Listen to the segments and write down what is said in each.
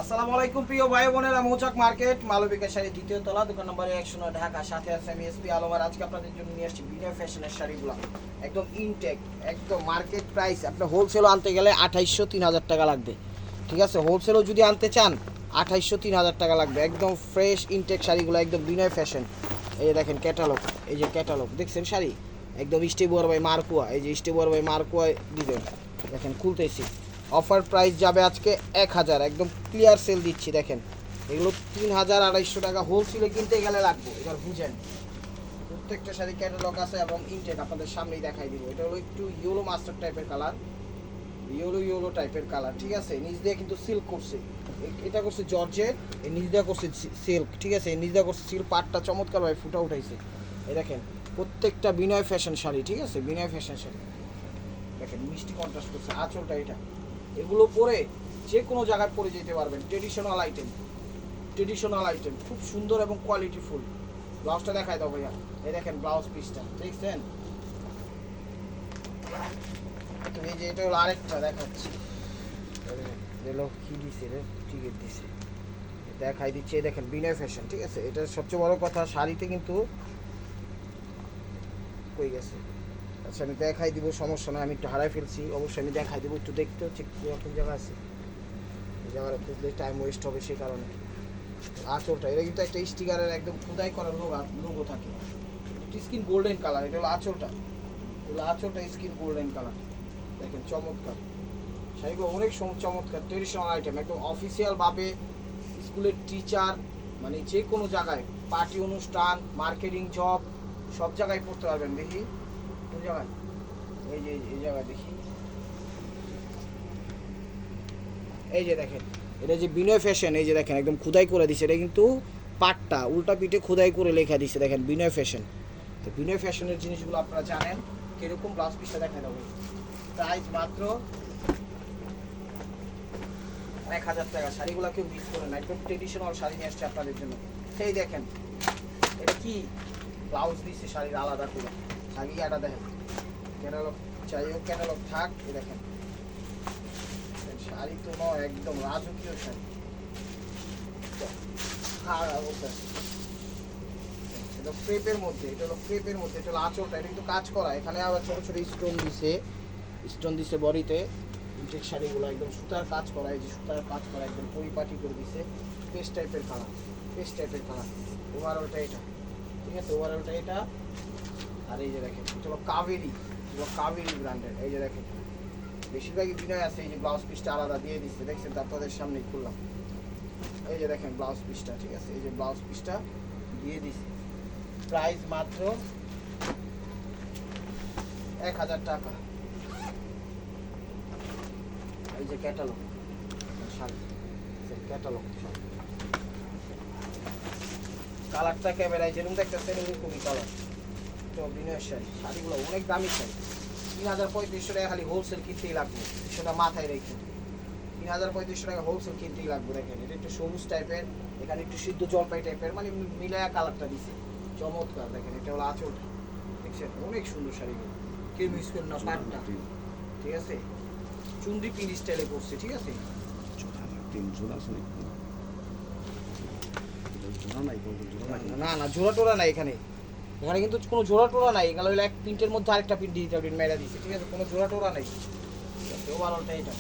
আসসালামু আলাইকুম প্রিয় ভাই বোনেরা, মৌচাক মার্কেট মালবিকা শাড়ি দ্বিতীয় তলা, দোকান নম্বর 109, ঢাকা। সাথে আছে আমি এসপি আলম। আর আজকে আপনাদের জন্য নিয়ে আসছি বিনয় ফ্যাশনের শাড়িগুলো, একদম ইনটেক, একদম মার্কেট প্রাইস। আপনার হোলসেলও আনতে গেলে 2800 3000 টাকা লাগবে, ঠিক আছে? হোলসেলও যদি আনতে চান 2800 3000 টাকা লাগবে। একদম ফ্রেশ ইনটেক শাড়িগুলো, একদম বিনয় ফ্যাশন। এই যে দেখেন ক্যাটালগ, এই যে ক্যাটালগ দেখছেন শাড়ি, একদম স্টেবুয়ার বাই মার্কুয়া। এই যে স্টেবুয়ার বাই মার্কুয়া ডিজাইন দেখেন, খুলতেছি। অফার প্রাইস যাবে আজকে 1000, একদম ক্লিয়ার সেল দিচ্ছি। দেখেন এগুলো 3200 টাকা, হোলসেলে কিনতে গেলে লাগবে। এবার বুঝেন, প্রত্যেকটা শাড়ি ক্যাটালগ আছে এবং ইনটেক আপনাদের সামনেই দেখাই দিব। এটা হলো একটু ইয়েলো মাস্টার টাইপের কালার, ইয়েলো টাইপের কালার, ঠিক আছে? নিচ দিয়ে কিন্তু সিল্ক করছে, এটা করছে জর্জেট, এই নিচ দিয়ে করছে সিল্ক, ঠিক আছে? এই নিচ দিয়ে করছে সিল্ক, পাটটা চমৎকারভাবে ফুটা উঠাইছে। এই দেখেন প্রত্যেকটা বিনয় ফ্যাশন শাড়ি, ঠিক আছে? বিনয় ফ্যাশন শাড়ি দেখেন, মিষ্টি কন্ট্রাস্ট করছে আঁচলটা। এটা এগুলো পরে যে কোনো জায়গায় পরে যেতে পারবেন। ট্রেডিশনাল আইটেম খুব সুন্দর এবং কোয়ালিটিফুল। ব্লাউজটা দেখাই দাও ভাইয়া। এই দেখেন ব্লাউজ পিসটা দেখছেন? তো এই যে এটা হলো আরেকটা দেখাচ্ছি, এলো কি দিছে রে, টিকিট দিছে, দেখাই দিচ্ছে। এই দেখেন বিনয় ফ্যাশন, ঠিক আছে? এটা সবচেয়ে বড় কথা, শাড়িতে কিন্তু কই গেছে। আচ্ছা আমি দেখাই দিব, সমস্যা নয়, আমি একটু হারাই ফেলছি, অবশ্যই আমি দেখাই দেবো। একটু দেখতে হচ্ছে কোন জায়গা আছে, এই জায়গাটা খুঁজলে টাইম ওয়েস্ট হবে, সেই কারণে। আঁচলটা এটা কিন্তু একটা স্টিকারের একদম খোদাই করা লোগো থাকে, স্কিন গোল্ডেন কালার। এটা হলো আঁচলটা, স্কিন গোল্ডেন কালার। দেখেন চমৎকার শাড়িগুলো, অনেক চমৎকার ট্রেডিশনাল আইটেম, একদম অফিসিয়াল ভাবে স্কুলের টিচার, মানে যে কোনো জায়গায় পার্টি অনুষ্ঠান, মার্কেটিং জব, সব জায়গায় পড়তে পারবেন। দেখি কোন জায়গায়, এই যে এই জায়গায় দেখি, এই যে দেখেন এটা যে বিনয় ফ্যাশন, এই যে দেখেন একদম খোদাই করে দিছে। এটা কিন্তু পাটটা উল্টা পিঠে খোদাই করে লেখা দিছে, দেখেন বিনয় ফ্যাশন। তো বিনয় ফ্যাশনের জিনিসগুলো আপনারা জানেন। কিরকম ব্লাউজ পিসটা দেখা যাবে, প্রাইস মাত্র 1000 টাকা। শাড়িগুলো কেউ মিস করে না, একদম ট্রেডিশনাল শাড়ি নিয়ে আসছে আপনাদের জন্য। সেই দেখেন এটা কি ব্লাউজ দিচ্ছে শাড়ির আলাদা করে, শাড়ি আটা দেখেন। ক্যাটালগ চাই হোক, ক্যাটালগ থাক। এই দেখেন শাড়ি তো নয়, একদম রাজকীয় শাড়ি। এটা ক্রেপের মধ্যে, এটা হলো ক্রেপের মধ্যে, এটা হলো আঁচলটা। এটা কিন্তু কাজ করা, এখানে আবার ছোট ছোট স্টোন দিছে বডিতে। ইনটেক শাড়িগুলো একদম সুতার কাজ করা, এই যে সুতার কাজ করা, একদম পরিপাটি করে দিছে। পেস্ট টাইপের কালার, ওভারঅলটা এটা, ঠিক আছে? ওভারঅলটা এটা। আর এই যে দেখেন এটা হলো কাবেরি ব্র্যান্ডের। এই যে দেখেন বেশিরভাগই বিনয় আছে। এই যে ব্লাউজ পিসটা আলাদা দিয়ে দিচ্ছে, দেখছেন? আপনাদের সামনেই খুললাম। এই যে দেখেন ব্লাউজ পিসটা, ঠিক আছে? এই যে ব্লাউজ পিসটা দিয়ে দিচ্ছে। প্রাইস মাত্র 1000 টাকা। এই যে ক্যাটালগ শাড়ি, ক্যাটালগ শাড়ি, কালারটা ক্যামেরায় যেরকম দেখতেছেন এরকমই কালার। তো বিনয়ের শাড়িগুলো অনেক দামি শাড়ি। 3500 টাকা খালি হোলসেল কিনতেই লাগবে, সেটা মাথায় রেখে। 3500 টাকা হোলসেল কিনতেই লাগবে। দেখেন এটা একটু সবুজ টাইপের, এখানে একটু সিদ্ধ জলপাই টাইপের, মানে মিলায়া কালারটা দিছে, চমৎকার। দেখেন এটা হলো আঁচলটা, দেখছেন? অনেক সুন্দর শাড়িগুলো, কেউ মিস করেন না। পাটটা, ঠিক আছে? চুন্ডি পিন স্টাইলে করছে, ঠিক আছে? না জোড়া টোড়া নাই এখানে, এখানে কিন্তু কোনো জোড়া টোড়া নাই। এখানে হলো এক প্রিন্টের মধ্যে আরেকটা প্রিন্ট ডিজিটাল প্রিন্ট মেরা দিচ্ছে, ঠিক আছে? কোনো জোড়া টোড়া নাই। ওভারঅলটা এটা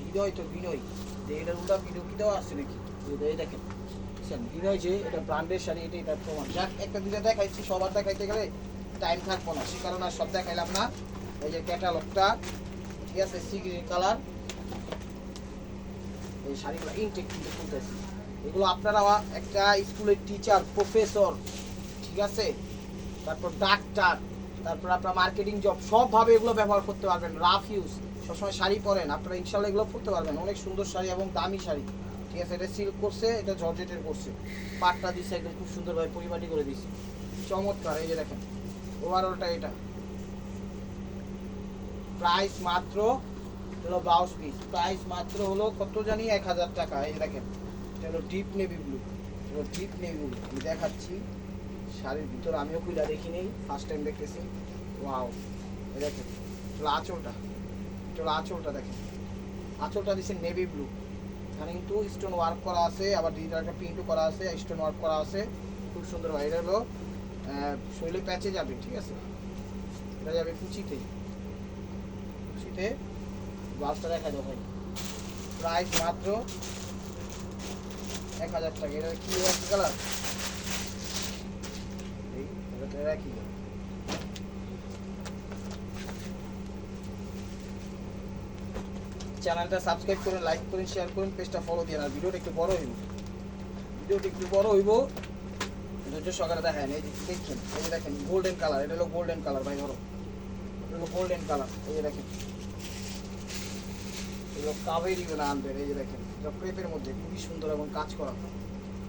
বিনয়, তো বিনয় যে এটার উল্টা ভিডিও কি দেওয়া আছে নাকি? এই দেখেন বিনয় যে এটা ব্র্যান্ডের শাড়ি, এটাই তার প্রমাণ। যাক একটা দুটো দেখাইছি, সবার দেখাইতে গেলে টাইম থাকবো না, সে কারণে আর সব দেখাইলাম না। এই যে ক্যাটালগটা, ঠিক আছে? Sea green colour. এই শাড়িগুলো ইনটেক কিন্তু খুলতেছি। এগুলো আপনারা একটা স্কুলের টিচার, প্রফেসর, ঠিক আছে? তারপর ডাক্তার, তারপর আপনার মার্কেটিং জব, সবভাবে এগুলো ব্যবহার করতে পারবেন। রাফ ইউজ, সবসময় শাড়ি পরেন আপনারা, ইনশাল্লাহ এগুলো পরতে পারবেন। অনেক সুন্দর শাড়ি এবং দামি শাড়ি, ঠিক আছে? এটা সিল্ক করছে, এটা জর্জেটের করছে, পাটটা দিচ্ছে একদম খুব সুন্দরভাবে পরিপাটি করে দিচ্ছে, চমৎকার। এই যে দেখেন ওভারঅলটা এটা। প্রাইস মাত্র হলো ব্লাউজ পিস, প্রাইস মাত্র হলো কত জানি 1000 টাকা। এই যে দেখেন এটা হলো ডিপ নেভি ব্লু, আমি দেখাচ্ছি। শাড়ির ভিতর আমিও খুলে দেখিনি, ফার্স্ট টাইম দেখতেছি। ওয়াও, এই দেখেন এটা হলো আঁচলটা, দেখেন আঁচলটা দিচ্ছে নেভি ব্লু, এখানে কিন্তু স্টোন ওয়ার্ক করা আছে, আবার ডিজিটাল একটা প্রিন্টও করা আছে, স্টোন ওয়ার্ক করা আছে, খুব সুন্দর হয়। এটা হলো শৈলে প্যাচে যাবে, ঠিক আছে, এটা যাবে কুচিতে, কুচিতে। ব্লাউজটা দেখা যাবে ভাই, প্রাইস মাত্র 1000 টাকা। এটা কি একই কালার, এই এটা একই। চ্যানেলটা সাবস্ক্রাইব করুন, লাইক করুন, শেয়ার করুন, পেজটা ফলো দিয়ে। আর ভিডিওটা একটু বড় হইব, ভিডিওটা একটু বড় হইব, ধৈর্য সহকারে দেখেন। এই যে দেখছেন, এই যে দেখেন গোল্ডেন কালার, এটা হলো গোল্ডেন কালার ভাই, ধরো এটা হলো গোল্ডেন কালার। এই যে দেখেন এগুলো কাবেরি না আনবেন। এই যে দেখেন এটা ক্রেপের মধ্যে খুবই সুন্দর এবং কাজ করা,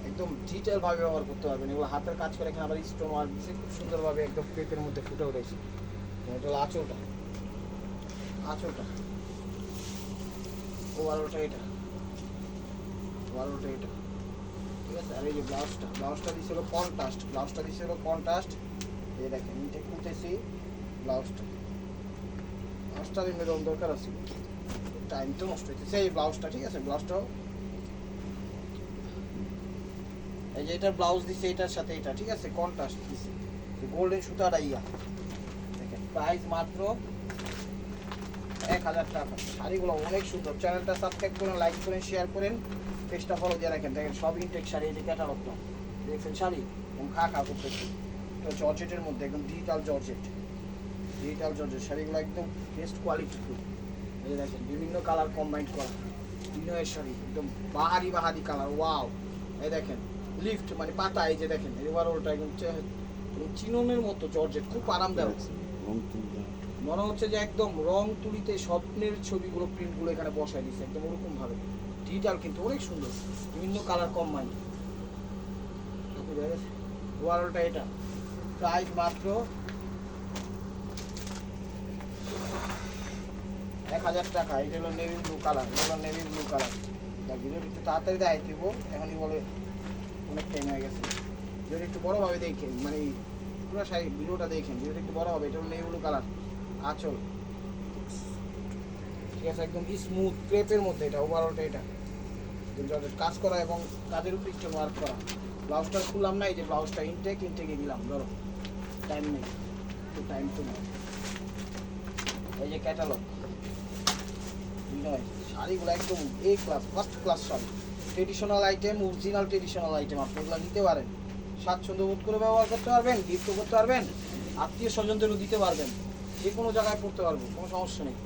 একদম ডিটেল ভাবে ব্যবহার করতে পারবেন। এগুলো হাতের কাজ করে, এখানে আবার স্টোন ওয়ার্ক দিচ্ছে খুব সুন্দরভাবে, একদম ক্রেপের মধ্যে ফুটে উঠেছে। এটা হলো আঁচলটা, আঁচলটা ওভারঅলটা এটা, ওভারঅলটা এটা, ঠিক আছে। আর এই যে ব্লাউজটা, ব্লাউজটা দিচ্ছিল কন্ট্রাস্ট, ব্লাউজটা দিচ্ছিল কন্ট্রাস্ট। এই দেখেন নিচে খুলতেছি ব্লাউজটা, ব্লাউজটা এরকম দরকার আছে, টাইম তো নষ্ট হইতেছে। এই ব্লাউজটা, ঠিক আছে, ব্লাউজটাও এই যে এটার ব্লাউজ দিচ্ছে এটার সাথে এটা, ঠিক আছে, কন্ট্রাস্ট দিচ্ছে, গোল্ডেন সুতাটা ইয়া। দেখেন প্রাইস মাত্র 1000 টাকা। শাড়িগুলো অনেক সুন্দর। চ্যানেলটা সাবস্ক্রাইব করেন, লাইক করেন, শেয়ার করেন, পেজটা ফলো দিয়ে রাখেন। দেখেন সব ইনটেক শাড়ি, এই যে ক্যাটালগটা দেখছেন, শাড়ি এবং খা করতেছে। এটা জর্জেটের মধ্যে, একদম ডিজিটাল জর্জেট, ডিজিটাল জর্জেট শাড়িগুলো একদম বেস্ট কোয়ালিটি ফুল। এই যে দেখেন বিভিন্ন কালার কম্বাইন্ড করা বিনয়ের শাড়ি, একদম বাহারি বাহারি কালার, ওয়াও। এই দেখেন লিফট মানে পাতা, এই যে দেখেন ওভারঅলটা একদম চিননের মতো জর্জেট, খুব আরামদায়ক। মনে হচ্ছে যে একদম রং তুলিতে স্বপ্নের ছবিগুলো, প্রিন্টগুলো এখানে বসাই দিচ্ছে একদম ওরকম ভাবে, ডিজিটাল কিন্তু অনেক সুন্দর, বিভিন্ন কালার কম্বাইন্ড। ওভারঅলটা এটা প্রাইস মাত্র 1000 টাকা। এটা হলো নেভি ব্লু কালার, এটা হলো নেভি ব্লু কালার। ভিডিও একটু তাড়াতাড়ি দেখাই দিব, এখনই বলে অনেক টাইম হয়ে গেছে। ভিডিওটা একটু বড়োভাবে দেখেন, মানে পুরো শাড়ি ভিডিওটা দেখেন, ভিডিওটা একটু বড় হবে। এটা হলো নেভি ব্লু কালার, আঁচল, ঠিক আছে, একদম স্মুথ ক্রেপের মধ্যে। এটা ওভারঅলটা এটা কাজ করা এবং কাজের উপর একটু ওয়ার্ক করা। ব্লাউজটা খুললাম না, এই যে ব্লাউজটা ইনটেকে দিলাম, ধরো টাইম নেই, একটু টাইম তো নেই। এই যে ক্যাটালগ শাড়িগুলো একদম A class, first class sari, traditional item, original traditional item. আপনি এগুলো নিতে পারেন, স্বাচ্ছন্দ্য বোধ করে ব্যবহার করতে পারবেন, গিফটও করতে পারবেন, আত্মীয় স্বজনদেরও দিতে পারবেন, যে কোনো জায়গায় পড়তে পারবো, কোনো সমস্যা নেই।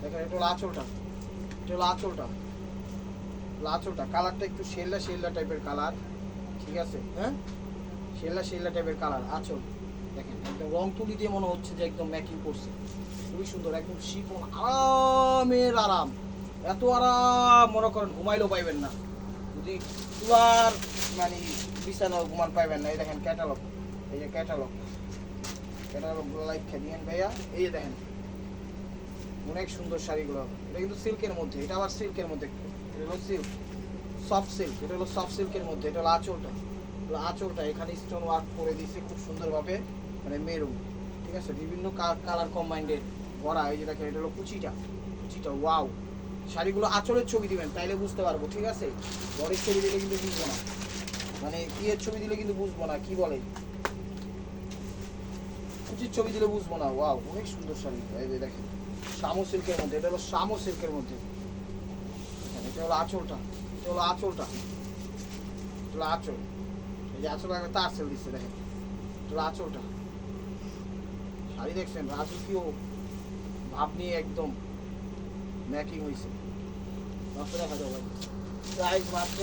দেখেন এটা হলো আঁচলটা, এটা হলো আঁচলটা, আঁচলটা কালারটা একটু শেল্লা শেল্লা টাইপের কালার, ঠিক আছে, হ্যাঁ শেল্লা শেল্লা টাইপের কালার আঁচল। দেখেন একদম রং তুলি দিয়ে মনে হচ্ছে যে একদম ম্যাকিং করছে, খুবই সুন্দর, একদম শিফন, আরামের আরাম, এত আরাম মনে করেন ঘুমাইলেও পাইবেন না, যদি তুলার মানে বিছানাও ঘুমান পাইবেন না। এই দেখেন ক্যাটালগ, এই যে ক্যাটালগ, ক্যাটালগুলো লাইক খেয়ে ভাইয়া। এই যে দেখেন অনেক সুন্দর শাড়িগুলো, এটা কিন্তু সিল্কের মধ্যে, এটা আবার সিল্কের মধ্যে, এটা হলো সিল্ক, সফট সিল্ক, এটা হলো সফট সিল্কের মধ্যে। এটা হলো আঁচলটা, আঁচলটা এখানে স্টোন ওয়ার্ক করে দিয়েছে খুব সুন্দরভাবে, মানে মেরুন, ঠিক আছে, বিভিন্ন কালার কম্বাইন্ডের ভরা। এই যে দেখেন এটা হলো কুচিটা, কুচিটা ওয়াও। শাড়িগুলো আঁচলের ছবি দিবেন, তাইলে বুঝতে পারবো, ঠিক আছে, বডির ছবি দিলে কিন্তু বুঝবো না, মানে কি এর ছবি দিলে কিন্তু বুঝবো না, কি বলে কুচির ছবি দিলে বুঝবো না। ওয়াও অনেক সুন্দর শাড়ি। এই যে দেখেন শামু সিল্কের মধ্যে, এটা হলো শামু সিল্কের মধ্যে। এটা হলো আঁচলটা, এটা হলো আঁচলটা, এটা হলো আঁচল। এই যে আঁচল একটা তার সেল দিচ্ছে, দেখেন এটা হলো আঁচলটা। শাড়ি দেখছেন রাজকীয় ভাব নিয়ে একদম ম্যাকিং হয়েছে, নষ্ট দেখা যাবে। প্রাইস মাত্র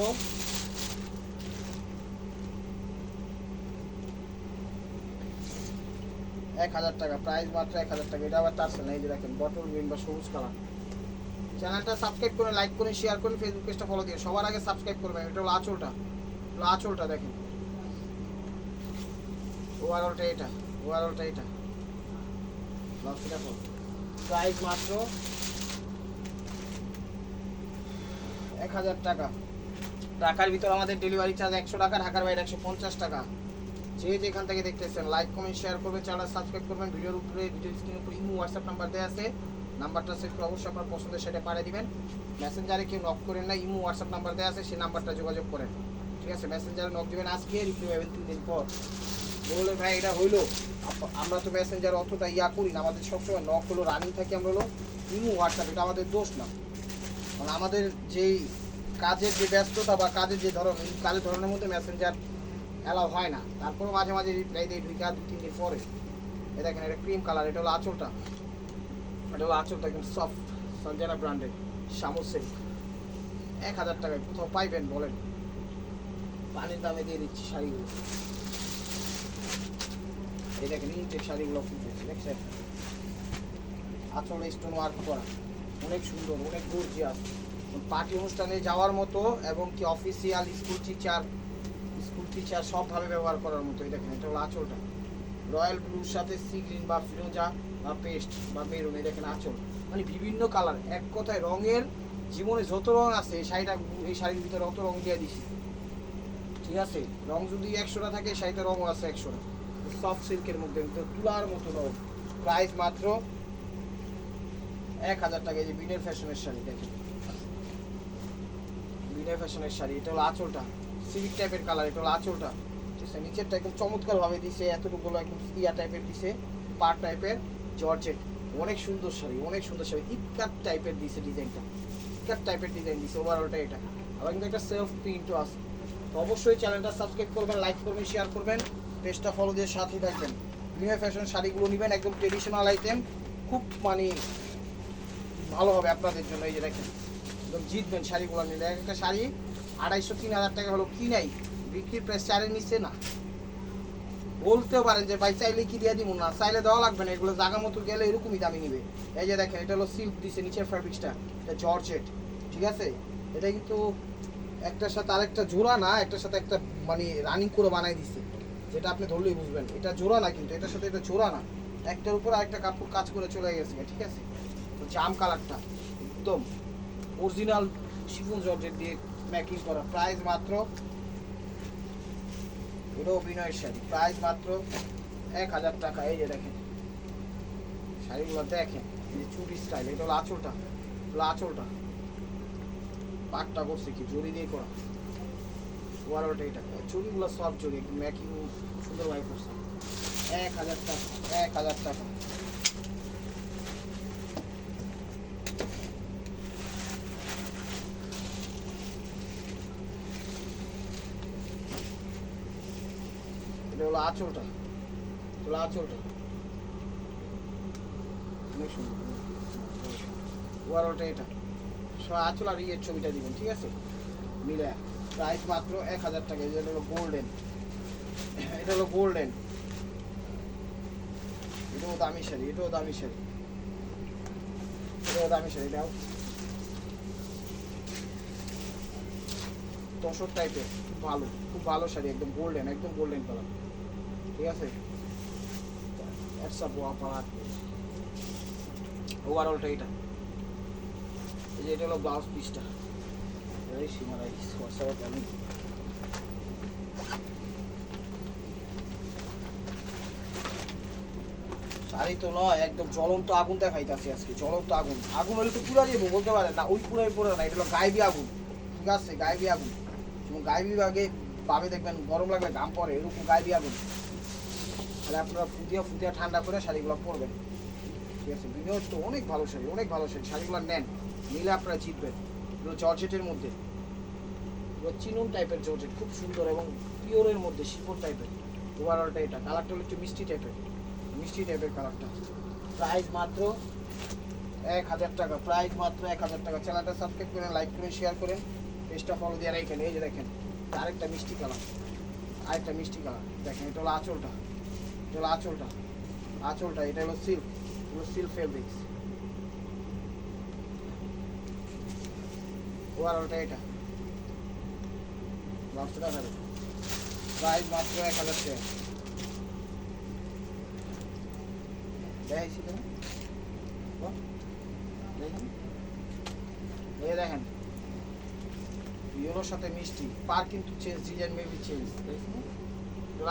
1000 টাকা, প্রাইস মাত্র 1000 টাকা। এটা আবার তার সেল, এই যে দেখেন বটল গ্রিন বা সবুজ কালার। চ্যানেলটা সাবস্ক্রাইব করে, লাইক করে, শেয়ার করে, ফেসবুক পেজটা ফলো দিয়ে সবার আগে সাবস্ক্রাইব করবেন। এটা হলো আঁচলটা, আঁচলটা দেখেন, ওভারঅলটা এটা, ওভারঅলটা এটা, ব্লাউজটা দেখো। প্রাইস মাত্র 1000 টাকা। ঢাকার ভিতর আমাদের ডেলিভারি চার্জ 100 টাকা, ঢাকার বাইরে 150 টাকা। যে যেখান থেকে দেখতেছেন লাইক কমেন্ট শেয়ার করবেন, চ্যানেল সাবস্ক্রাইব করবেন। ভিডিওর উপরে, ভিডিও স্ক্রিনের উপরে ইমো হোয়াটসঅ্যাপ নাম্বার দেওয়া আছে, নাম্বারটা সেভ করে অবশ্যই আপনার পছন্দের শাড়িটা পাঠিয়ে দিবেন। মেসেঞ্জারে কেউ নক করেন না, ইমো হোয়াটসঅ্যাপ নাম্বার দেওয়া আছে, সেই নাম্বারটা যোগাযোগ করেন, ঠিক আছে? মেসেঞ্জারে নক দিবেন, আজকে রিপ্লাই পাবেন 3 দিন পর। বলে ভাই এটা হইলো, আমরা তো মেসেঞ্জার অতটা করি না, আমাদের সবসময় নক হলো রানিং থাকি, আমরা হলো ইমো হোয়াটসঅ্যাপ, এটা আমাদের দোষ না, মানে আমাদের যেই কাজের যে ব্যস্ততা বা কাজের যে ধরন, এই কাজের ধরনের মধ্যে মেসেঞ্জার অ্যালাউ হয় না। তারপরেও মাঝে মাঝে রিপ্লাই দিয়ে ঢুকে 2-3 দিন পরে। এ দেখেন এটা ক্রিম কালার, এটা হলো আঁচলটা, এটা হলো আঁচলটা একদম সফট, সঞ্জনা ব্র্যান্ডের শামু সিল্ক। 1000 টাকায় কোথাও পাইবেন বলেন? পানির দামে দিয়ে দিচ্ছি শাড়িগুলো। এই দেখেন ইনটেক শাড়িগুলো ফুটেছে, দেখছেন? আঁচলে স্টোন ওয়ার্ক করা, অনেক সুন্দর, অনেক গর্জিয়াস, পার্টি অনুষ্ঠানে যাওয়ার মতো এবং কি অফিসিয়াল স্কুল টিচার সবভাবে ব্যবহার করার মতো। এই দেখেন এটা হলো আঁচলটা, রয়্যাল ব্লুর সাথে সি গ্রিন বা ফিরোজা বা পেস্ট বা মেরুন। এই দেখেন আঁচল, মানে বিভিন্ন কালার, এক কথায় রঙের জীবনে যত রং আছে এই শাড়ির ভিতরে অত রং দিয়ে দিছি, ঠিক আছে? রং যদি 100টা থাকে, শাড়িতে রঙও আছে 100টা। সফট সিল্কের মধ্যে তুলার মতো রং। প্রাইস মাত্র 1000 টাকা। এই যে বিনের ফ্যাশনের শাড়ি দেখেন, বিনের ফ্যাশনের শাড়ি, এটা হলো আঁচলটা, সিভিক টাইপের কালার, এটা হলো আঁচলটা, ঠিক আছে? নিচেরটা একদম চমৎকারভাবে দিছে, এতটুকুলো একদম ইয়া টাইপের দিছে, পার টাইপের জর্জেট, অনেক সুন্দর শাড়ি, অনেক সুন্দর শাড়ি। ইটকাট টাইপের দিছে ডিজাইনটা, ইটকাট টাইপের ডিজাইন দিছে ওভারঅলটা এটা। আবার কিন্তু একটা সেলফ প্রিন্টও আছে। তো অবশ্যই চ্যানেলটা সাবস্ক্রাইব করবেন, লাইক করবেন, শেয়ার করবেন, পেজটা ফলো দিয়ে সাথে থাকবেন। বিনের ফ্যাশন শাড়িগুলো নেবেন, একদম ট্রেডিশনাল আইটেম, খুব মানে ভালো হবে আপনাদের জন্য। এই যে দেখেন একদম জিতবেন শাড়িগুলো নিলে। একটা শাড়ি 2500-3000 টাকা হলো কি নাই, বিক্রির প্রাইস 4-এর নিচে না। বলতেও পারেন যে ভাই চাইলে কি দিয়ে দিব, না চাইলে দেওয়া লাগবে না, এগুলো জায়গা মতো গেলে এরকমই দামি নিবে। এই যে দেখেন এটা হলো সিল্ক দিছে, নিচের ফ্যাব্রিক্সটা এটা জর্জেট, ঠিক আছে? এটা কিন্তু একটার সাথে আরেকটা জোড়া না, একটার সাথে একটা মানে রানিং করে বানাই দিছে, যেটা আপনি ধরলেই বুঝবেন এটা জোড়া না, কিন্তু এটার সাথে এটা জোড়া না, একটার উপর আরেকটা কাপড় কাজ করে চলে গেছে, ঠিক আছে? তো জাম কালারটা একদম অরিজিনাল শিফন জর্জেট দিয়ে মেকিং করা। প্রাইস মাত্র, এটাও অভিনয়ের শাড়ি, প্রাইস মাত্র 1000 টাকা। এই যে দেখেন শাড়িগুলো দেখেন, এই যে চুড়ি স্টাইল, এটা হলো আঁচলটা, আঁচলটা পাটটা করছে কি জড়ি দিয়ে করা, ওভারঅলটা এটা চুড়িগুলো সব জড়ি একদম মেকিং সুন্দরভাবে করছে। 1000 টাকা, 1000 টাকা। এটা হলো আঁচলটা, আঁচলটা অনেক সুন্দর, ওভারঅলটা এটা আঁচল আর ইয়ের ছবিটা দিবেন, ঠিক আছে? মিলে প্রাইস মাত্র 1000 টাকা। এটা হলো গোল্ডেন, এটা হলো গোল্ডেন, এটাও দামি শাড়ি, এটাও দামি শাড়ি, এটাও দামি শাড়ি। এটাও তসর টাইপের, খুব ভালো, খুব ভালো শাড়ি, একদম গোল্ডেন, একদম গোল্ডেন কালার, ঠিক আছে? ওভারঅলটা এটা, এই যে এটা হলো ব্লাউজ পিসটা, এই সীমারাই আমি শাড়ি তো নয়, একদম জ্বলন্ত আগুন দেখাইতেছি আজকে, জ্বলন্ত আগুন। আগুন হলে তো পুরা যাবো বলতে পারেন না, ওই পুরাই পুরো না, এটা হলো গায়েবী আগুন, ঠিক আছে? গায়েবী আগুন, যেমন গায়েবী ভাগে ভাবে দেখবেন গরম লাগবে ঘাম পরে, এরকম গায়েবী আগুন। তাহলে আপনারা ফুটিয়া ঠান্ডা করে শাড়িগুলো পরবেন, ঠিক আছে? বিনিয়োগ তো অনেক ভালো শাড়ি, অনেক ভালো শাড়ি, শাড়িগুলো নেন, নিলে আপনারা জিতবেন। এগুলো জর্জেটের মধ্যে, এগুলো চিনুন টাইপের জর্জেট, খুব সুন্দর এবং পিওরের মধ্যে শিফন টাইপের। ওভারঅলটা এটা, কালারটা হলো একটু মিষ্টি টাইপের কালারটা। প্রাইস মাত্র 1000 টাকা, প্রাইস মাত্র 1000 টাকা। চ্যানেলটা সাবস্ক্রাইব করেন, লাইক করেন, শেয়ার করেন, পেজটা ফলো দিয়ে রাখেন। এই যে দেখেন আরেকটা মিষ্টি কালার, দেখেন এটা হলো আঁচলটা, এটা হলো আঁচলটা, এটা হলো সিল্ক ফেব্রিক্স, ওভারঅলটা এটা। ব্লাউজটা দেখাবে, প্রাইস মাত্র 1000 টাকা। দেখাইছি কেন? এই দেখেন ইয়েলোর সাথে মিষ্টি, পার কিন্তু চেঞ্জ, ডিজাইন মেবি চেঞ্জ,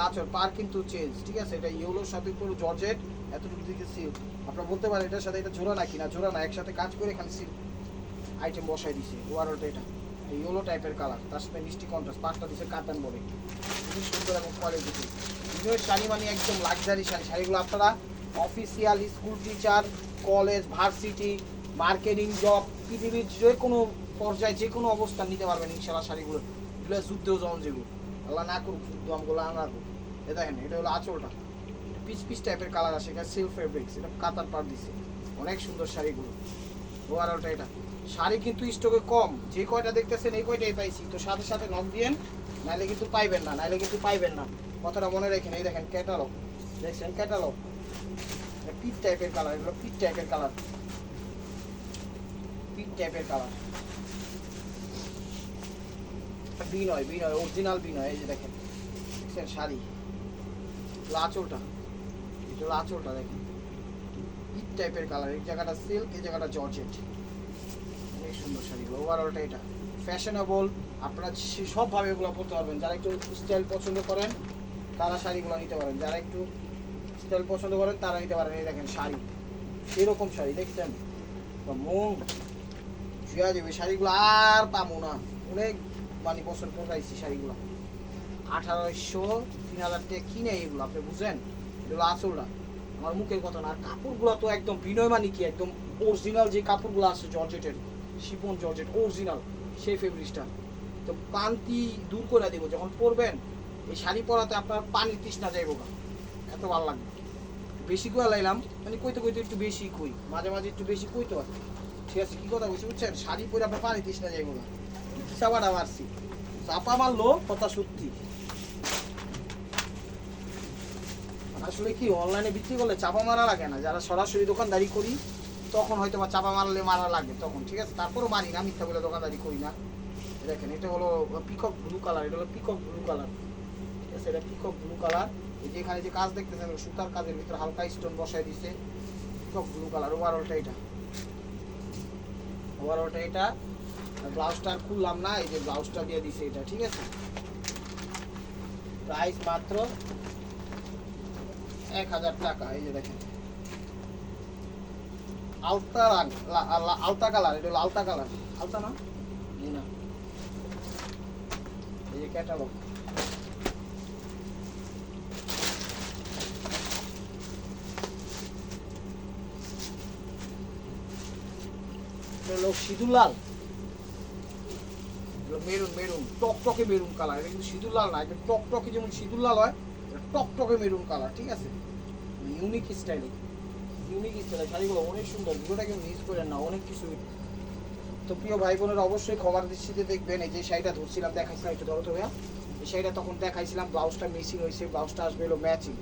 আঁচল পার কিন্তু চেঞ্জ, ঠিক আছে? এটা ইয়েলোর সাথে পুরো জর্জেট, এতটুকু দিকে সিল। আপনারা বলতে পারেন এটার সাথে এটা জোড়া নাকি, না জোড়া না, একসাথে কাজ করে এখানে সিল আইটেম বসাই দিছে। ওভারঅলটা এটা ইয়েলো টাইপের কালার, তার সাথে মিষ্টি কন্ট্রাস্ট, পাঁচটা দিছে কাতান বলে, খুবই সুন্দর এবং কোয়ালিটি। বিনয়ের শাড়ি মানে একদম লাক্সারি শাড়ি। শাড়িগুলো আপনারা official, school teacher, college, varsity, marketing job, পৃথিবীর যে কোনো পর্যায়ে যে কোনো অবস্থান নিতে পারবেন ইনশাল্লাহ শাড়িগুলো। এগুলো যুদ্ধেও যেমন যেগুলো আল্লাহ না করুক, যুদ্ধ আমগুলো আনা করুক। এ দেখেন এটা হলো আঁচলটা, পিচ পিচ টাইপের কালার আসে, এটা সিল্ক ফেব্রিক্স, এটা কাতার পার দিছে, অনেক সুন্দর শাড়িগুলো। ওভারঅলটা এটা শাড়ি কিন্তু স্টকে কম, যে কয়টা দেখতেছেন এই কয়টাই পাইছি, তো সাথে সাথে নক দিয়েন, নাইলে কিন্তু পাইবেন না, নাইলে কিন্তু পাইবেন না, কথাটা মনে রাখেন। এই দেখেন ক্যাটালগ, দেখছেন ক্যাটালগ, পিট টাইপের কালার, এগুলো পিট টাইপের কালার, পিট টাইপের কালার, বিনয় বিনয় অরিজিনাল বিনয়। এই যে দেখেন, দেখছেন শাড়ি, আঁচলটা, এটা হলো আঁচলটা দেখেন, পিট টাইপের কালার, এই জায়গাটা সিল্ক, এই জায়গাটা জর্জেট, অনেক সুন্দর শাড়িগুলো। ওভারঅলটা এটা ফ্যাশনেবল, আপনারা সবভাবে এগুলো পরতে পারবেন। যারা একটু স্টাইল পছন্দ করেন তারা শাড়িগুলো নিতে পারেন, যারা একটু স্টাইল পছন্দ করেন তারা নিতে পারেন। এই দেখেন শাড়ি, এরকম শাড়ি দেখছেন, মন জুয়া যাবে শাড়িগুলো, আর পাবো না, অনেক মানে পছন্দ পড়াইছি শাড়িগুলো। 1800 3000 টাকা কিনে এগুলো, আপনি বুঝেন, এগুলো আসলটা আমার মুখের কথা না। আর কাপড়গুলো তো একদম বিনয়, মানে কি একদম অরিজিনাল যে কাপড়গুলো আছে জর্জেটের, শিফন জর্জেট অরিজিনাল সেই ফেব্রিক্সটা, তো ক্লান্তি দূর করে দেবো যখন পরবেন। এই শাড়ি পরাতে আপনার পানির তৃষ্ণা যাইব না, এত ভালো লাগবে। বেশি করে লাইলাম, মানে কইতে কইতে একটু বেশি কই, মাঝে মাঝে একটু বেশি কইতে হয়, ঠিক আছে, কি কথা বলছি বুঝছেন। শাড়ি পরে আপনার পানি তৃষ্ণা যাইব না, চাপাটা মারছি, চাপা মারলো কথা সত্যি। আসলে কি অনলাইনে বিক্রি করলে চাপা মারা লাগে না, যারা সরাসরি দোকানদারি করি তখন হয়তো বা চাপা মারলে মারা লাগে তখন, ঠিক আছে, তারপরও মারি না, মিথ্যা বলে দোকানদারি করি না। দেখেন এটা হলো পিকক ব্লু কালার, এটা হলো পিকক ব্লু কালার, ঠিক আছে, এটা পিকক ব্লু কালার। এই যে এখানে যে কাজ দেখতেছেন সুতার কাজের ভিতরে হালকা স্টোন বসাই দিছে, পিকক ব্লু কালার। ওভারঅলটা এটা, ওভারঅলটা এটা। ব্লাউজটা আর খুললাম না, এই যে ব্লাউজটা দিয়ে দিছে এটা, ঠিক আছে। প্রাইস মাত্র 1000 টাকা। এই যে দেখেন আলতা আলতা কালার, এটা হলো আলতা কালার, আলতা না এই না, এই যে ক্যাটালগ, সিঁদুর লাল, মেরুন, মেরুন টকটকে মেরুন কালার, এটা কিন্তু সিঁদুর লাল না, এটা টকটকে, যেমন সিঁদুর লাল হয় টকটকে মেরুন কালার, ঠিক আছে, ইউনিক স্টাইলে, ইউনিক স্টাইলে শাড়িগুলো অনেক সুন্দর, ভিডিওটা কেউ মিস করেন না, অনেক কিছু। তো প্রিয় ভাই বোনেরা অবশ্যই ক্ষমার দৃষ্টিতে দেখবেন। এই যে শাড়িটা ধরছিলাম, দেখাইছিলাম, একটু ধরো তো ভাইয়া, এই শাড়িটা তখন দেখাইছিলাম, ব্লাউজটা মিসিং হয়েছে, ব্লাউজটা আসবে হলো ম্যাচিং,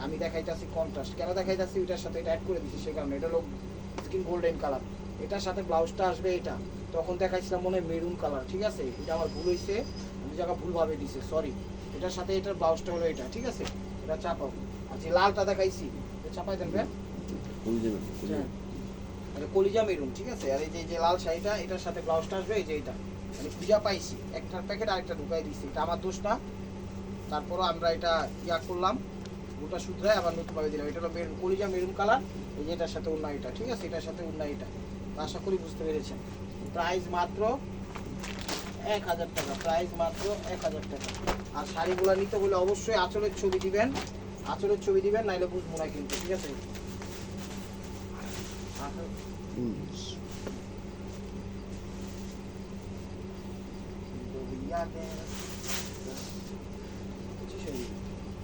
আমি দেখাইতেছি কন্ট্রাস্ট, কেন দেখাইতেছি ওইটার সাথে এটা অ্যাড করে দিচ্ছি সেই কারণে, এটা হলো স্কিন গোল্ডেন কালার, এটার সাথে ব্লাউজটা আসবে এটা, তখন দেখাইছিলাম মনে হয় মেরুন কালার, ঠিক আছে, এটা আমার ভুল হয়েছে, আমি জায়গা ভুলভাবে দিছে, সরি। এটার সাথে এটার ব্লাউজটা হলো এটা, ঠিক আছে, এটা চাপাও। আর যে লালটা দেখাইছি চাপাই দেন ভাই, কলিজা মেরুন, ঠিক আছে। আর এই যে লাল শাড়িটা, এটার সাথে ব্লাউজটা আসবে এই যে এটা, মানে খুঁজা পাইছি, একটার প্যাকেট আরেকটা ঢুকাই দিচ্ছি, এটা আমার দোষ না, তারপরও আমরা এটা ইয়া করলাম, গোটা সূত্রায় আবার নতুনভাবে দিলাম। এটা হলো মেরুন, কলিজা মেরুন কালার, এই যে এটার সাথে উন্না এটা, ঠিক আছে, এটার সাথে উন্না এটা, আশা করি বুঝতে পেরেছেন। প্রাইস মাত্র 1000 টাকা, প্রাইস মাত্র 1000 টাকা। আর শাড়িগুলো নিতে হলে অবশ্যই আঁচলের ছবি দিবেন, আঁচলের ছবি দিবেন, নাইলে বুঝবো না কিন্তু, ঠিক আছে।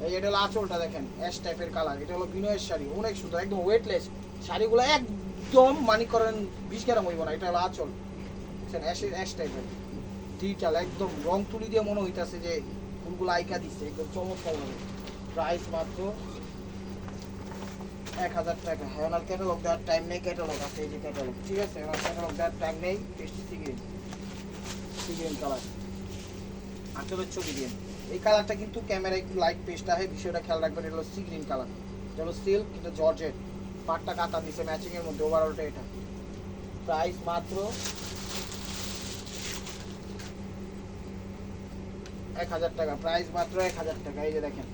এই এটা হলো আঁচলটা দেখেন, অ্যাশ টাইপের কালার, এটা হলো বিনয়ের শাড়ি, অনেক সুন্দর, একদম ওয়েটলেস শাড়িগুলো, একদম মানি করেন 20 গ্রাম হইব না। এটা হলো আঁচল, বুঝছেন, অ্যাশ টাইপের ডিজিটাল, একদম রং তুলি দিয়ে মনে হইতাছে যে ফুলগুলো আইকা দিচ্ছে, একদম চমৎকার লাগে। প্রাইস মাত্র 1000 টাকা। হ্যাঁ, ওনার ক্যাটালগ দেওয়ার টাইম নেই, ক্যাটালগ আছে, এই যে ক্যাটালগ, ঠিক আছে, ওনার ক্যাটালগ দেওয়ার টাইম নেই। সিগ্রিন কালার, আঁচলের ছবি দিয়ে, এই কালারটা কিন্তু ক্যামেরায় একটু লাইট পেস্ট হয়, বিষয়টা খেয়াল রাখবেন। এটা হলো সিগ্রিন কালার, এটা হলো সিল্ক, এটা জর্জেট, পাটটা কাতা দিচ্ছে ম্যাচিং এর মধ্যে, ওভারঅলটা এটা। প্রাইস মাত্র 1000 টাকা, প্রাইস মাত্র 1000 টাকা। এই যে দেখেন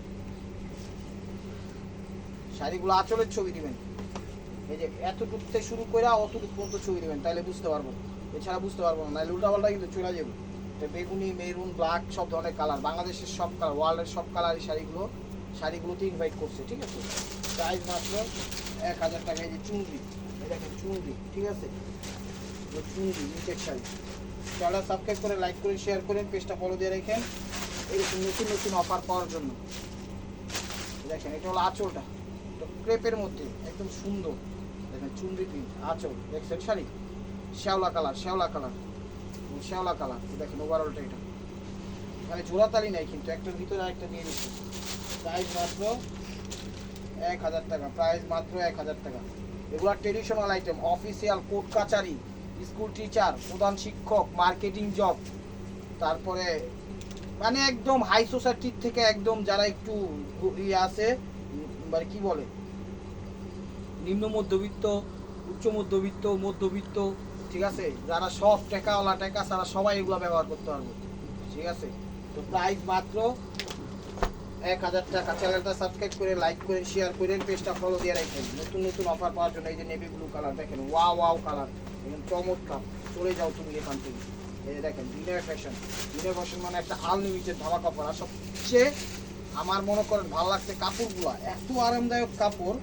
শাড়িগুলো আঁচলের ছবি দিবেন, এই যে এতটুক থেকে শুরু করে অতটুক পর্যন্ত ছবি দিবেন, তাহলে বুঝতে পারবো, এছাড়া বুঝতে পারবো না, নাহলে উল্টাপাল্টা কিন্তু চলে যাবো। তো বেগুনি, মেরুন, ব্ল্যাক সব ধরনের কালার, বাংলাদেশের সব কালার, ওয়ার্ল্ডের সব কালারই শাড়িগুলোতে ইনভাইট করছে, ঠিক আছে। প্রাইস মাত্র 1000 টাকা। এই যে চুনরি, এই দেখেন চুনরি, ঠিক আছে, চুনরি নিচের শাড়ি। চ্যানেলটা সাবস্ক্রাইব করে লাইক করে শেয়ার করেন, পেজটা ফলো দিয়ে রাখেন এরকম নতুন নতুন অফার পাওয়ার জন্য। দেখেন এটা হলো আঁচলটা, তো ক্রেপের মধ্যে একদম সুন্দর, দেখেন চুনরি প্রিন্ট আঁচল, দেখছেন শাড়ি শ্যাওলা কালার, শ্যাওলা কালার, শ্যাওলা কালার। দেখেন ওভারঅলটা এটা, এখানে জোড়াতালি নাই কিন্তু, একটার ভিতরে আরেকটা দিয়ে দিচ্ছে। প্রাইস মাত্র 1000 টাকা, প্রাইস মাত্র 1000 টাকা। এগুলো ট্রেডিশনাল আইটেম, অফিসিয়াল, কোর্ট কাচারি, স্কুল টিচার, প্রধান শিক্ষক, মার্কেটিং জব, তারপরে মানে একদম হাই সোসাইটির থেকে একদম যারা একটু ইয়ে আছে, মানে কি বলে নিম্ন মধ্যবিত্ত, উচ্চ মধ্যবিত্ত, মধ্যবিত্ত, ঠিক আছে, যারা সব টাকাওয়ালা, টাকা ছাড়া সবাই এগুলো ব্যবহার করতে পারবে, ঠিক আছে। তো প্রাইস মাত্র 1000 টাকা। চ্যানেলটা সাবস্ক্রাইব করে লাইক করে শেয়ার করেন, পেজটা ফলো দিয়ে রাখবেন নতুন নতুন অফার পাওয়ার জন্য। এই যে নেভি ব্লু কালার দেখেন, ওয়াও ওয়াও কালার, একদম চমৎকার, চলে যাও তুমি এখান থেকে। এই যে দেখেন বিনয় ফ্যাশন, বিনয় ফ্যাশন মানে একটা আনলিমিটেড ধামা কাপড়। আর সবচেয়ে আমার মনে করেন ভালো লাগছে কাপড়গুলো, এত আরামদায়ক কাপড়,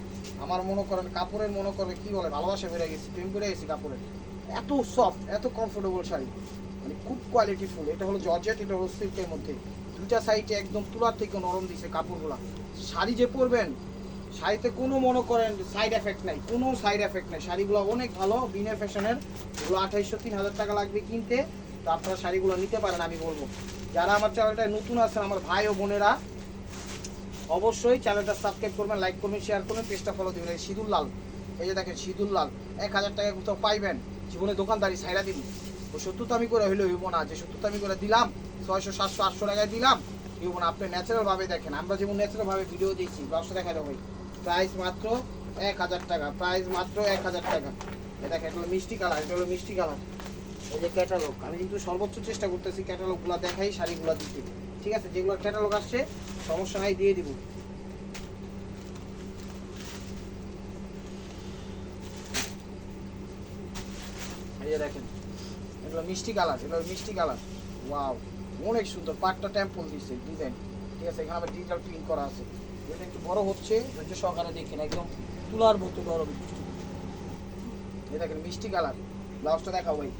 আমার মনে করেন কাপড়ের মনে করেন কি বলে ভালোবাসা বেড়ে গেছি, প্রেম করে গেছি কাপড়ের, এত সফট, এত কমফোর্টেবল শাড়ি, মানে খুব কোয়ালিটিফুল। এটা হলো জর্জেট, এটা হলো সিল্কের মধ্যে, দুইটা সাইডে একদম তুলার থেকে নরম দিছে কাপড়গুলো। শাড়ি যে পরবেন, শাড়িতে কোনো মনে করেন সাইড এফেক্ট নাই, কোনো সাইড এফেক্ট নাই, শাড়িগুলো অনেক ভালো বিনয় ফ্যাশনের। এগুলো 2800-3000 টাকা লাগবে কিনতে, তো আপনারা শাড়িগুলো নিতে পারেন। আমি বলবো যারা আমার চ্যানেলটায় নতুন আছেন, আমার ভাই ও বোনেরা, অবশ্যই চ্যানেলটা সাবস্ক্রাইব করবেন, লাইক করবেন, শেয়ার করবেন, পেজটা ফলো দেবেন। এই সিঁদুর লাল, এই যে দেখেন সিঁদুর লাল, 1000 টাকা কোথাও পাইবেন, জীবনে দোকানদারি ছাইড়া দিন। ও 70 দামি করে হইলে হইব না, যে 70 দামি করে দিলাম 600 700 800 টাকায় দিলাম, হইব না। আপনি ন্যাচারাল ভাবে দেখেন, আমরা যেমন ন্যাচারাল ভাবে ভিডিও দিচ্ছি, ব্যবসা দেখা যাবে। প্রাইস মাত্র 1000 টাকা, প্রাইস মাত্র 1000 টাকা। এটা দেখেন, এটা হলো মিষ্টি কালার, এটা হলো মিষ্টি কালার। এই যে ক্যাটালগ, আমি কিন্তু সর্বোচ্চ চেষ্টা করতেছি ক্যাটালগুলো দেখাই, শাড়িগুলো দিতে, ঠিক আছে। যেগুলো ক্যাটালগ আসছে সমস্যা নাই, দিয়ে দিব। এই যে দেখেন এগুলো মিষ্টি কালার, এগুলো মিষ্টি কালার, ওয়াও অনেক সুন্দর, পাটটা টেম্পল দিচ্ছে ডিজাইন, ঠিক আছে। এখানে আবার ডিজিটাল প্রিন্ট করা আছে। এটা একটু বড় হচ্ছে, ধৈর্য সহকারে দেখেন, একদম তুলার মতো নরম। এই দেখেন মিষ্টি কালার, ব্লাউজটা দেখাও ভাই।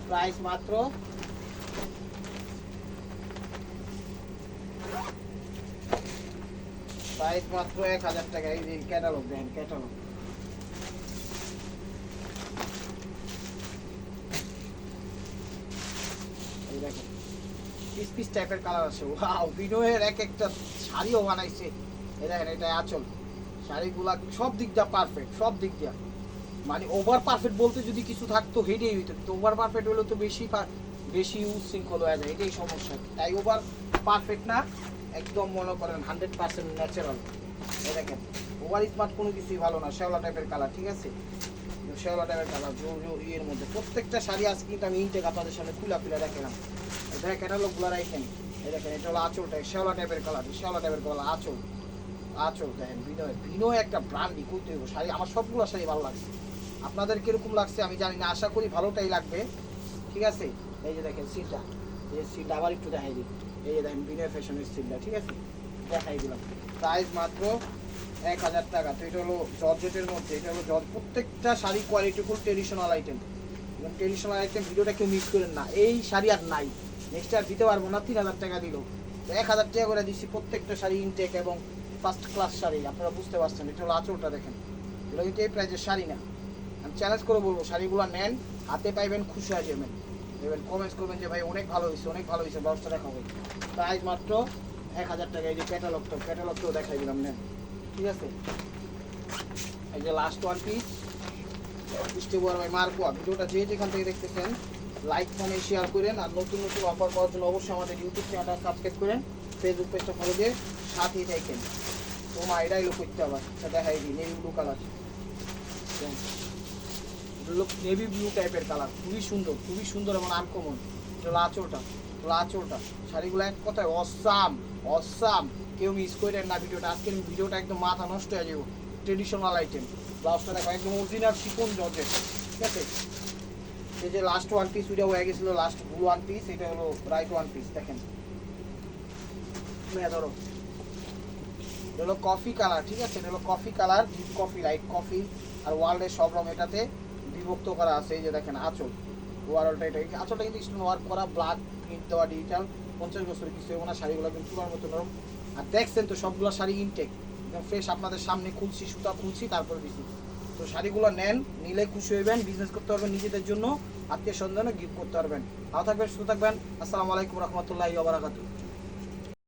প্রাইস মাত্র প্রাইস মাত্র 1000 টাকা। এই যে ক্যাটালগ দেখেন, ক্যাটালগ এই দেখেন পিস পিস টাইপের কালার আছে। ওয়াও, বিনয়ের এক একটা শাড়িও বানাইছে। এই দেখেন এটা আঁচল, শাড়িগুলা সব দিক দিয়ে পারফেক্ট, সব দিক দিয়ে, মানে ওভার পারফেক্ট বলতে যদি কিছু থাকতো হেডেই হইতো, কিন্তু ওভার পারফেক্ট হলে তো বেশি উচ্ছৃঙ্খল হয়ে যায়, এটাই সমস্যা। তাই ওভার পারফেক্ট না, একদম মনে করেন 100% ন্যাচারাল। এই দেখেন ওভার স্মার্ট কোনো কিছুই ভালো না, শ্যাওলা টাইপের কালার, ঠিক আছে, শ্যাওলা টাইপের কালার ইয়ের মধ্যে। প্রত্যেকটা শাড়ি আজকে কিন্তু আমি ইনটেক আপনাদের সামনে খুলে রাখলাম। এটা ক্যাটালগুলো রাখেন। এই দেখেন এটা হলো আঁচলটা, শ্যাওলা টাইপের কালার, শ্যাওলা টাইপের কালার আঁচল, আঁচল দেখেন। বিনয় একটা ব্র্যান্ডই করতে হইব শাড়ি, আমার সবগুলো শাড়ি ভালো লাগছে। আপনাদের কিরকম লাগছে আমি জানি না, আশা করি ভালোটাই লাগবে, ঠিক আছে। এই যে দেখেন সিলটা, এই সিলটা আবার একটু দেখাই দিই। এই যে দেখেন বিনয় ফ্যাশনের সিলটা, ঠিক আছে, দেখাই দিলাম। প্রাইস মাত্র 1000 টাকা। তো এটা হলো জর্জেটের মধ্যে, এটা হলো প্রত্যেকটা sari quality full traditional item, এবং ট্রেডিশনাল আইটেম ভিডিওটা কেউ মিস করেন না। এই শাড়ি আর নাই, নেক্সট আর দিতে পারবো না। 3000 টাকা দিল, তো 1000 টাকা করে দিচ্ছি প্রত্যেকটা শাড়ি ইনটেক এবং ফার্স্ট ক্লাস শাড়ি, আপনারা বুঝতে পারছেন। এটা হলো আঁচলটা দেখেন, এগুলো কিন্তু এই প্রাইজের শাড়ি না। আমি চ্যালেঞ্জ করে বলবো শাড়িগুলো নেন, হাতে পাইবেন, খুশি হয়ে যাবেন, এবার কমেন্টস করবেন যে ভাই অনেক ভালো হয়েছে, অনেক ভালো হয়েছে, ব্যবস্থা দেখা হবে। প্রাইস মাত্র 1000 টাকা। এই যে ক্যাটালগটাও দেখাই দিলাম, নেন, ঠিক আছে। এই যে লাস্ট ওয়ান পিস স্টেবুয়ার ভাই মার্কোয়া। ভিডিওটা যে যেখান থেকে দেখতেছেন লাইক কমেন্ট শেয়ার করেন, আর নতুন নতুন অফার পাওয়ার জন্য অবশ্যই আমাদের ইউটিউব চ্যানেলটা সাবস্ক্রাইব করেন, ফেসবুক পেজটা ফলো দিয়ে সাথেই থাকেন। তোমার এটাই লোক করতে আবার দেখাই দিই, navy blue colour, navy blue টাইপের কালার, খুবই সুন্দর, খুবই সুন্দর এবং আনকমন। এটা লাচোটা শাড়িগুলো এক কথায় অসাম, অসাম, কেউ মিস করেন না ভিডিওটা। আজকের ভিডিওটা একদম মাথা নষ্ট হয়ে যাবো, ট্রেডিশনাল আইটেম। ব্লাউজটা দেখো একদম অরিজিনাল শিফন জর্জেট, ঠিক আছে। এই যে লাস্ট ওয়ান পিস ওইটা হয়ে গেছিল, লাস্ট ব্লু ওয়ান পিস, এটা হলো রাইট ওয়ান পিস। দেখেন ধরো, এটা হলো কফি কালার, ঠিক আছে। এটা হলো coffee colour, deep coffee, light coffee, আর ওয়ার্ল্ডের সব রঙ এটাতে বিভক্ত করা আছে। এই যে দেখেন আঁচল, ওভারঅলটা এটা, আঁচলটা কিন্তু স্টোন ওয়ার্ক করা, ব্ল্যাক প্রিন্ট দেওয়া, ডিজিটাল। 50 বছরের কিছু এবং না, শাড়িগুলো কিন্তু চুলার মতো নরম। আর দেখছেন তো সবগুলো শাড়ি ইনটেক, একদম ফ্রেশ, আপনাদের সামনে খুলছি, সুতা খুলছি তারপরে দিচ্ছি। তো শাড়িগুলো নেন, নিলে খুশি হইবেন, বিজনেস করতে পারবেন, নিজেদের জন্য, আত্মীয় স্বজনও গিফট করতে পারবেন। ভালো থাকবেন, সুস্থ থাকবেন। আসসালামু আলাইকুম রহমতুল্লাহি ওয়া বারাকাতুহু।